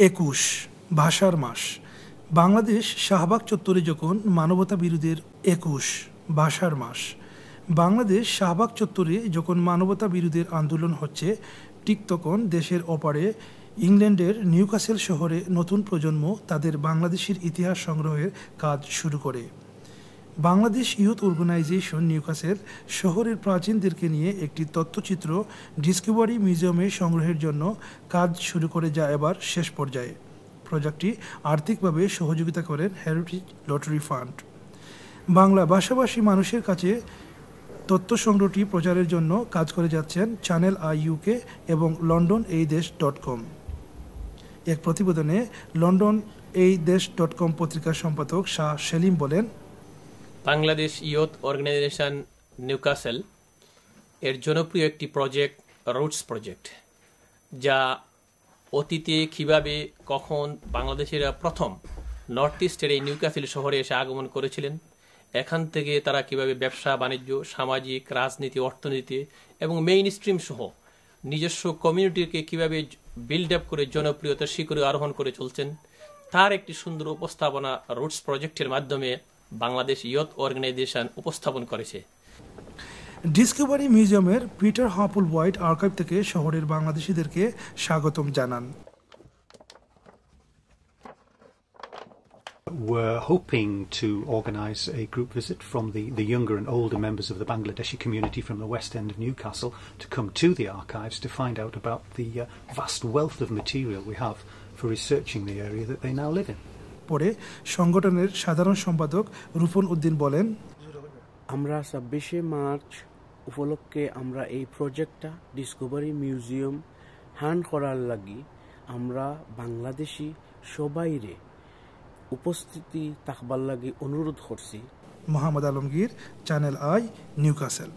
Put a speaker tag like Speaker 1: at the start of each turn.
Speaker 1: 21 ভাষার মাস। বাংলাদেশ শাহবাগ চত্বরে যখন মানবতা বিরোধীর 21 ভাষার মাস। বাংলাদেশ শাহবাগ চত্বরে যখন মানবতা বিরোধীর আন্দোলন হচ্ছে, ঠিক তখন দেশের ওপারে ইংল্যান্ডের নিউক্যাসল শহরে নতুন প্রজন্ম তাদের বাংলাদেশের ইতিহাস সংগ্রহের কাজ শুরু করে। বাংলাদেশ ইউথ অর্গানাইজেশন নিউক্যাসল শহরের প্রাচীনদেরকে নিয়ে একটি তথ্যচিত্র ডিসকভারি মিউজিয়ামে সংগ্রহের জন্য কাজ শুরু করে, যা এবার শেষ পর্যায়ে। প্রজেক্টটি আর্থিকভাবে সহযোগিতা করেন হেরিটেজ লটারি ফান্ড। বাংলা ভাষাভাষী মানুষের কাছে তথ্য সংগ্রহটি প্রচারের জন্য কাজ করে যাচ্ছেন চ্যানেল আই ইউকে এবং লন্ডন এই দেশ.com। এক প্রতিবেদনে লন্ডন এই দেশ.com পত্রিকার সম্পাদক শাহ সেলিম বলেন,
Speaker 2: বাংলাদেশ ইয়ুথ অর্গানাইজেশন নিউক্যাসল এর জনপ্রিয় একটি প্রজেক্ট রুটস প্রজেক্ট, যা অতীতে কিভাবে কখন বাংলাদেশিরা প্রথম নর্থ ইস্টের এই নিউক্যাসল শহরে এসে আগমন করেছিলেন, এখান থেকে তারা কিভাবে ব্যবসা বাণিজ্য, সামাজিক, রাজনীতি, অর্থনীতি এবং মেইন স্ট্রিম সহ নিজস্ব কমিউনিটিকে কিভাবে বিল্ড আপ করে জনপ্রিয়তার শিখরে আরোহণ করে চলছেন, তার একটি সুন্দর উপস্থাপনা রুটস প্রজেক্টের মাধ্যমে বাংলাদেশ ইয়ুথ অর্গানাইজেশন উপস্থাপন করেছে।
Speaker 1: ডিসকভারি মিউজিয়ামের পিটার হাপুল হোয়াইট আর্কাইভ থেকে শহরের বাংলাদেশিদেরকে স্বাগতম জানান।
Speaker 3: We're hoping to organise a group visit from the younger and older members of the Bangladeshi community from the West End of Newcastle to come to the archives to find out about the vast wealth of material we have for researching the area that they now live in.
Speaker 1: পরে সংগঠনের সাধারণ সম্পাদক রুফন উদ্দিন বলেন,
Speaker 4: আমরা 26শে March উপলক্ষে আমরা এই প্রজেক্টটা ডিসকভারি মিউজিয়াম হ্যান্ড করার লাগি আমরা বাংলাদেশি সবাইরে উপস্থিতি থাকবার লাগি অনুরোধ করছি।
Speaker 1: Mohammad Alamgir, channel I, Newcastle.